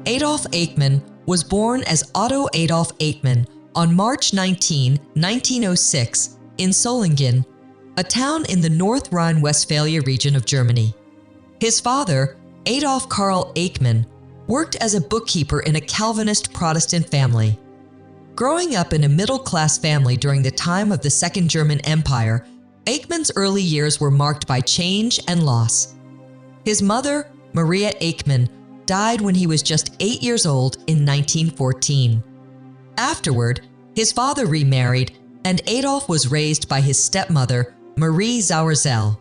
Adolf Eichmann was born as Otto Adolf Eichmann on March 19, 1906, in Solingen, a town in the North Rhine-Westphalia region of Germany. His father, Adolf Karl Eichmann, worked as a bookkeeper in a Calvinist Protestant family. Growing up in a middle-class family during the time of the Second German Empire, Eichmann's early years were marked by change and loss. His mother, Maria Eichmann, died when he was just 8 years old in 1914. Afterward, his father remarried, and Adolf was raised by his stepmother, Marie Zauersel.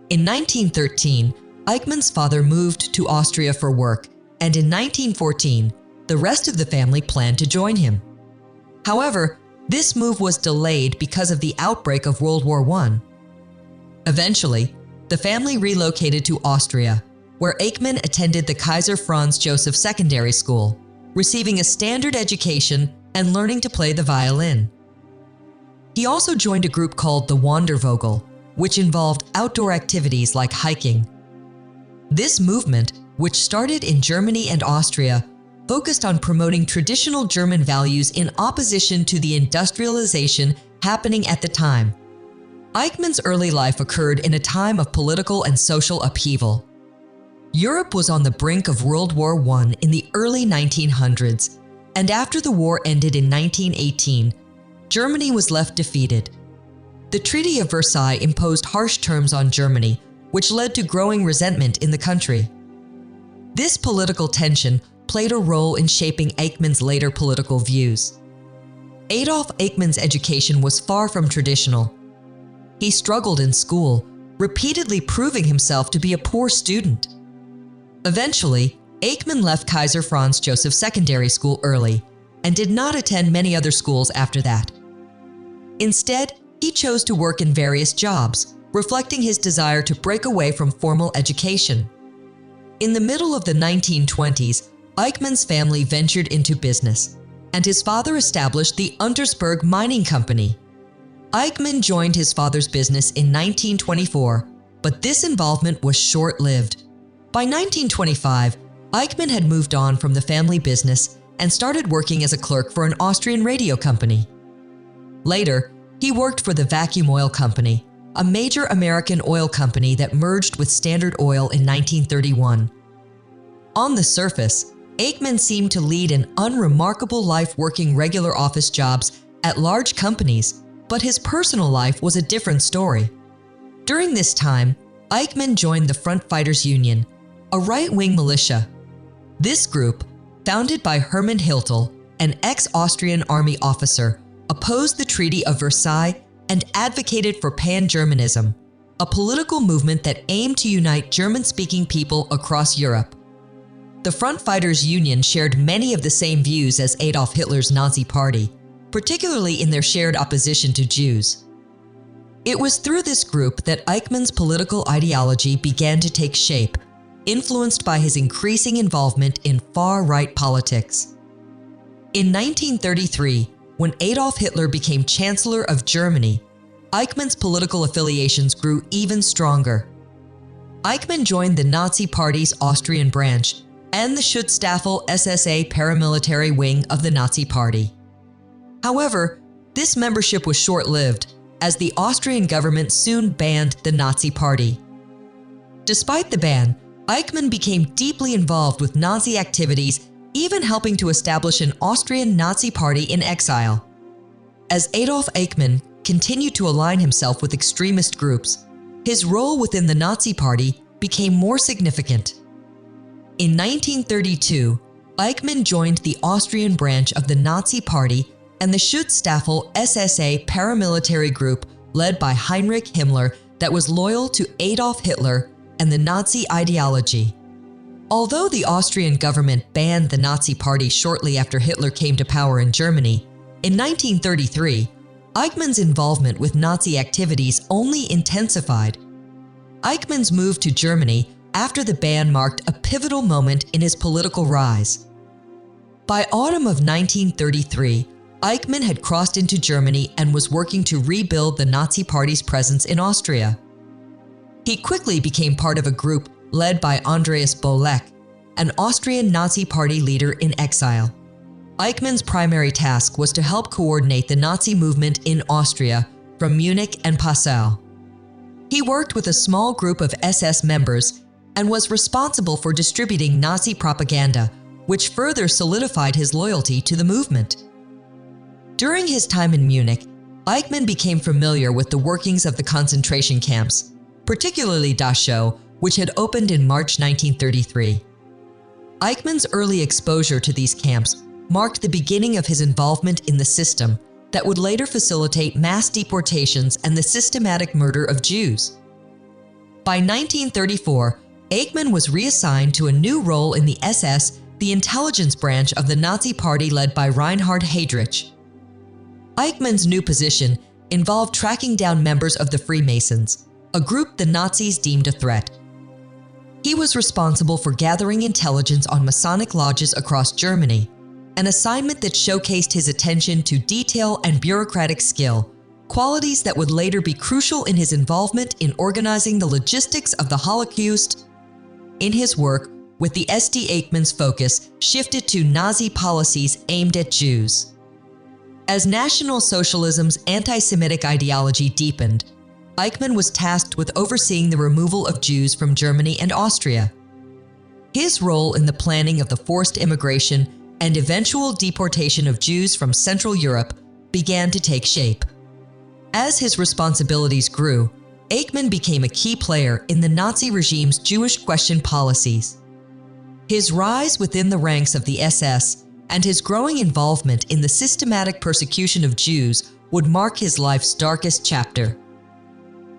In 1913, Eichmann's father moved to Austria for work, and in 1914, the rest of the family planned to join him. However, this move was delayed because of the outbreak of World War I. Eventually, the family relocated to Austria, where Eichmann attended the Kaiser Franz Joseph Secondary School, receiving a standard education and learning to play the violin. He also joined a group called the Wandervogel, which involved outdoor activities like hiking. This movement, which started in Germany and Austria, focused on promoting traditional German values in opposition to the industrialization happening at the time. Eichmann's early life occurred in a time of political and social upheaval. Europe was on the brink of World War I in the early 1900s, and after the war ended in 1918, Germany was left defeated. The Treaty of Versailles imposed harsh terms on Germany, which led to growing resentment in the country. This political tension played a role in shaping Eichmann's later political views. Adolf Eichmann's education was far from traditional. He struggled in school, repeatedly proving himself to be a poor student. Eventually, Eichmann left Kaiser Franz Joseph Secondary School early and did not attend many other schools after that. Instead, he chose to work in various jobs, reflecting his desire to break away from formal education. In the middle of the 1920s, Eichmann's family ventured into business, and his father established the Untersberg Mining Company. Eichmann joined his father's business in 1924, but this involvement was short-lived. By 1925, Eichmann had moved on from the family business and started working as a clerk for an Austrian radio company. Later, he worked for the Vacuum Oil Company, a major American oil company that merged with Standard Oil in 1931. On the surface, Eichmann seemed to lead an unremarkable life working regular office jobs at large companies, but his personal life was a different story. During this time, Eichmann joined the Front Fighters Union, a right-wing militia. This group, founded by Hermann Hiltel, an ex-Austrian army officer, opposed the Treaty of Versailles and advocated for pan-Germanism, a political movement that aimed to unite German-speaking people across Europe. The Front Fighters Union shared many of the same views as Adolf Hitler's Nazi Party, particularly in their shared opposition to Jews. It was through this group that Eichmann's political ideology began to take shape, influenced by his increasing involvement in far-right politics. In 1933, when Adolf Hitler became Chancellor of Germany, Eichmann's political affiliations grew even stronger. Eichmann joined the Nazi Party's Austrian branch and the Schutzstaffel SSA paramilitary wing of the Nazi Party. However, this membership was short-lived, as the Austrian government soon banned the Nazi Party. Despite the ban, Eichmann became deeply involved with Nazi activities, even helping to establish an Austrian Nazi Party in exile. As Adolf Eichmann continued to align himself with extremist groups, his role within the Nazi Party became more significant. In 1932, Eichmann joined the Austrian branch of the Nazi Party and the Schutzstaffel SSA paramilitary group led by Heinrich Himmler that was loyal to Adolf Hitler and the Nazi ideology. Although the Austrian government banned the Nazi Party shortly after Hitler came to power in Germany, in 1933, Eichmann's involvement with Nazi activities only intensified. Eichmann's move to Germany after the ban marked a pivotal moment in his political rise. By autumn of 1933, Eichmann had crossed into Germany and was working to rebuild the Nazi Party's presence in Austria. He quickly became part of a group led by Andreas Bolek, an Austrian Nazi Party leader in exile. Eichmann's primary task was to help coordinate the Nazi movement in Austria from Munich and Passau. He worked with a small group of SS members and was responsible for distributing Nazi propaganda, which further solidified his loyalty to the movement. During his time in Munich, Eichmann became familiar with the workings of the concentration camps, particularly Dachau, which had opened in March 1933. Eichmann's early exposure to these camps marked the beginning of his involvement in the system that would later facilitate mass deportations and the systematic murder of Jews. By 1934, Eichmann was reassigned to a new role in the SS, the intelligence branch of the Nazi Party led by Reinhard Heydrich. Eichmann's new position involved tracking down members of the Freemasons, a group the Nazis deemed a threat. He was responsible for gathering intelligence on Masonic lodges across Germany, an assignment that showcased his attention to detail and bureaucratic skill, qualities that would later be crucial in his involvement in organizing the logistics of the Holocaust. In his work with the SD, Eichmann's focus shifted to Nazi policies aimed at Jews. As National Socialism's anti-Semitic ideology deepened, Eichmann was tasked with overseeing the removal of Jews from Germany and Austria. His role in the planning of the forced immigration and eventual deportation of Jews from Central Europe began to take shape. As his responsibilities grew, Eichmann became a key player in the Nazi regime's Jewish question policies. His rise within the ranks of the SS and his growing involvement in the systematic persecution of Jews would mark his life's darkest chapter.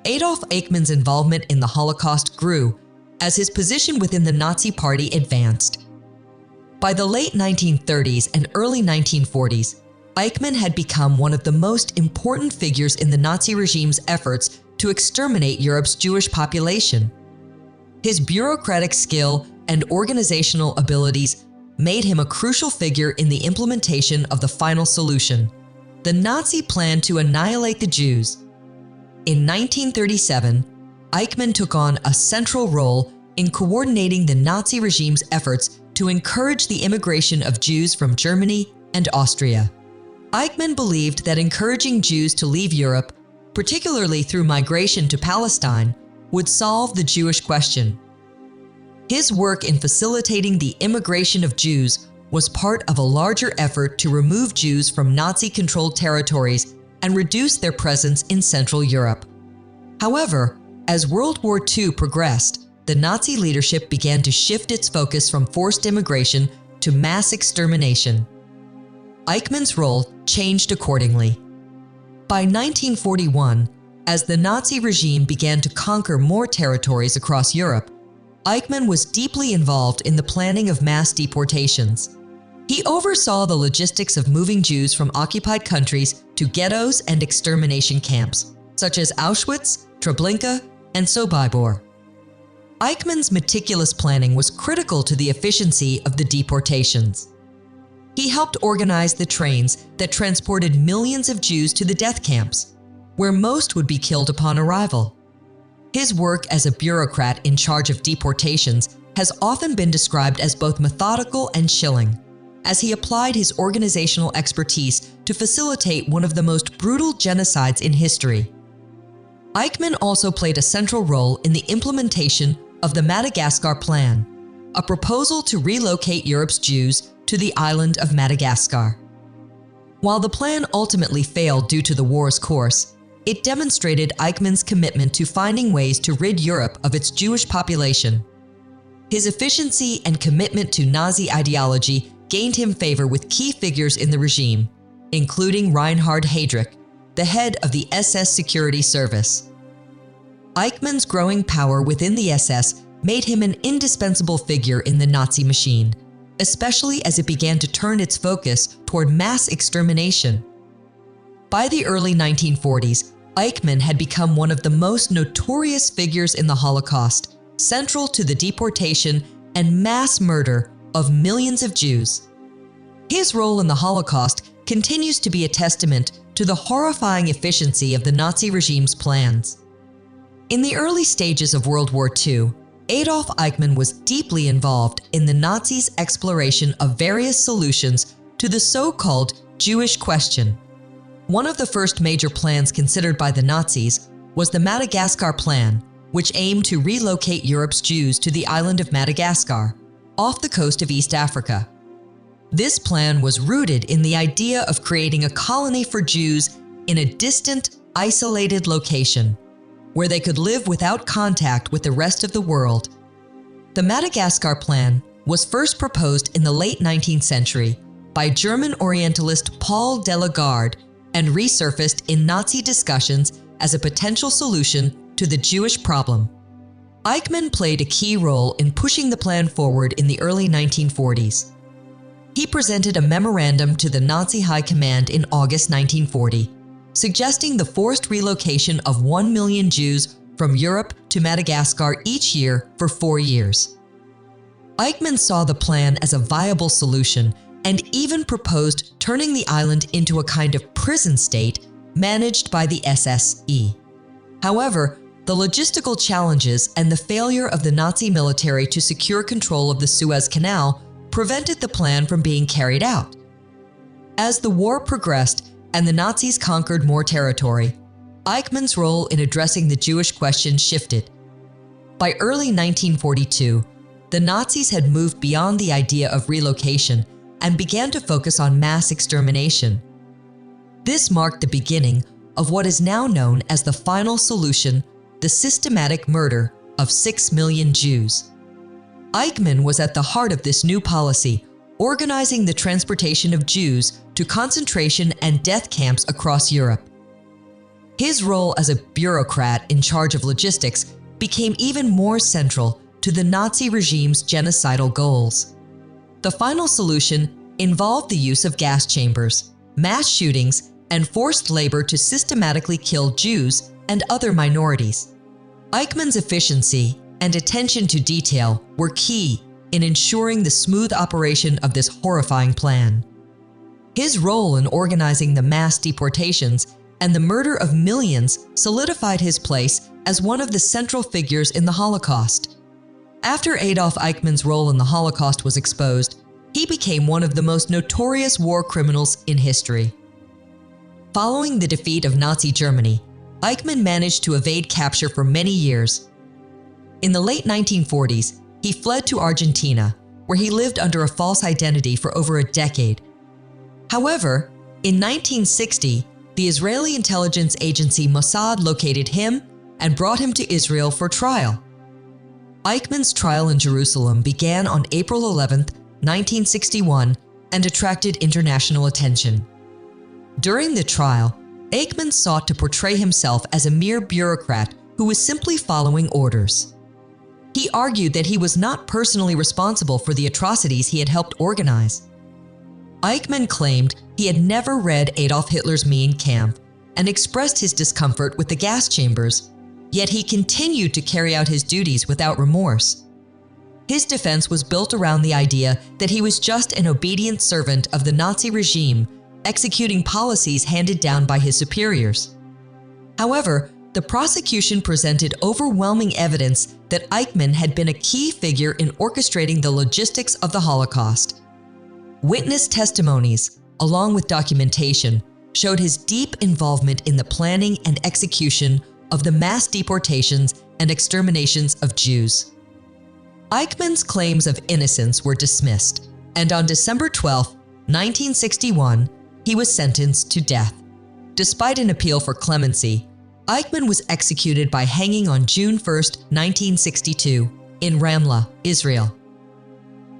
Adolf Eichmann's involvement in the Holocaust grew as his position within the Nazi Party advanced. By the late 1930s and early 1940s, Eichmann had become one of the most important figures in the Nazi regime's efforts to exterminate Europe's Jewish population. His bureaucratic skill and organizational abilities made him a crucial figure in the implementation of the final solution, the Nazi plan to annihilate the Jews. In 1937, Eichmann took on a central role in coordinating the Nazi regime's efforts to encourage the immigration of Jews from Germany and Austria. Eichmann believed that encouraging Jews to leave Europe, particularly through migration to Palestine, would solve the Jewish question. His work in facilitating the immigration of Jews was part of a larger effort to remove Jews from Nazi-controlled territories and reduce their presence in Central Europe. However, as World War II progressed, the Nazi leadership began to shift its focus from forced immigration to mass extermination. Eichmann's role changed accordingly. By 1941, as the Nazi regime began to conquer more territories across Europe, Eichmann was deeply involved in the planning of mass deportations. He oversaw the logistics of moving Jews from occupied countries to ghettos and extermination camps, such as Auschwitz, Treblinka, and Sobibor. Eichmann's meticulous planning was critical to the efficiency of the deportations. He helped organize the trains that transported millions of Jews to the death camps, where most would be killed upon arrival. His work as a bureaucrat in charge of deportations has often been described as both methodical and chilling, as he applied his organizational expertise to facilitate one of the most brutal genocides in history. Eichmann also played a central role in the implementation of the Madagascar Plan, a proposal to relocate Europe's Jews to the island of Madagascar. While the plan ultimately failed due to the war's course, it demonstrated Eichmann's commitment to finding ways to rid Europe of its Jewish population. His efficiency and commitment to Nazi ideology gained him favor with key figures in the regime, including Reinhard Heydrich, the head of the SS Security Service. Eichmann's growing power within the SS made him an indispensable figure in the Nazi machine, especially as it began to turn its focus toward mass extermination. By the early 1940s, Eichmann had become one of the most notorious figures in the Holocaust, central to the deportation and mass murder of millions of Jews. His role in the Holocaust continues to be a testament to the horrifying efficiency of the Nazi regime's plans. In the early stages of World War II, Adolf Eichmann was deeply involved in the Nazis' exploration of various solutions to the so-called Jewish question. One of the first major plans considered by the Nazis was the Madagascar Plan, which aimed to relocate Europe's Jews to the island of Madagascar, off the coast of East Africa. This plan was rooted in the idea of creating a colony for Jews in a distant, isolated location, where they could live without contact with the rest of the world. The Madagascar Plan was first proposed in the late 19th century by German Orientalist Paul de la Garde and resurfaced in Nazi discussions as a potential solution to the Jewish problem. Eichmann played a key role in pushing the plan forward in the early 1940s. He presented a memorandum to the Nazi High Command in August 1940, suggesting the forced relocation of 1 million Jews from Europe to Madagascar each year for 4 years. Eichmann saw the plan as a viable solution and even proposed turning the island into a kind of prison state managed by the SSE. However, the logistical challenges and the failure of the Nazi military to secure control of the Suez Canal prevented the plan from being carried out. As the war progressed and the Nazis conquered more territory, Eichmann's role in addressing the Jewish question shifted. By early 1942, the Nazis had moved beyond the idea of relocation and began to focus on mass extermination. This marked the beginning of what is now known as the final solution, the systematic murder of 6 million Jews. Eichmann was at the heart of this new policy, organizing the transportation of Jews to concentration and death camps across Europe. His role as a bureaucrat in charge of logistics became even more central to the Nazi regime's genocidal goals. The final solution involved the use of gas chambers, mass shootings, and forced labor to systematically kill Jews and other minorities. Eichmann's efficiency and attention to detail were key in ensuring the smooth operation of this horrifying plan. His role in organizing the mass deportations and the murder of millions solidified his place as one of the central figures in the Holocaust. After Adolf Eichmann's role in the Holocaust was exposed, he became one of the most notorious war criminals in history. Following the defeat of Nazi Germany, Eichmann managed to evade capture for many years. In the late 1940s, he fled to Argentina, where he lived under a false identity for over a decade. However, in 1960, the Israeli intelligence agency Mossad located him and brought him to Israel for trial. Eichmann's trial in Jerusalem began on April 11, 1961, and attracted international attention. During the trial, Eichmann sought to portray himself as a mere bureaucrat who was simply following orders. He argued that he was not personally responsible for the atrocities he had helped organize. Eichmann claimed he had never read Adolf Hitler's Mein Kampf and expressed his discomfort with the gas chambers, yet he continued to carry out his duties without remorse. His defense was built around the idea that he was just an obedient servant of the Nazi regime, executing policies handed down by his superiors. However, the prosecution presented overwhelming evidence that Eichmann had been a key figure in orchestrating the logistics of the Holocaust. Witness testimonies, along with documentation, showed his deep involvement in the planning and execution of the mass deportations and exterminations of Jews. Eichmann's claims of innocence were dismissed, and on December 12, 1961, he was sentenced to death. Despite an appeal for clemency, Eichmann was executed by hanging on June 1, 1962, in Ramla, Israel.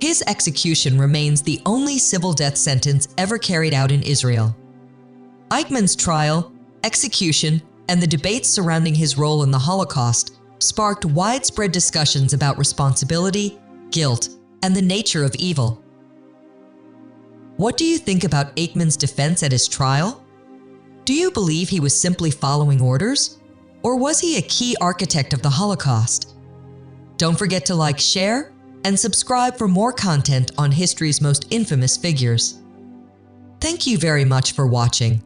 His execution remains the only civil death sentence ever carried out in Israel. Eichmann's trial, execution, and the debates surrounding his role in the Holocaust sparked widespread discussions about responsibility, guilt, and the nature of evil. What do you think about Eichmann's defense at his trial? Do you believe he was simply following orders? Or was he a key architect of the Holocaust? Don't forget to like, share, and subscribe for more content on history's most infamous figures. Thank you very much for watching.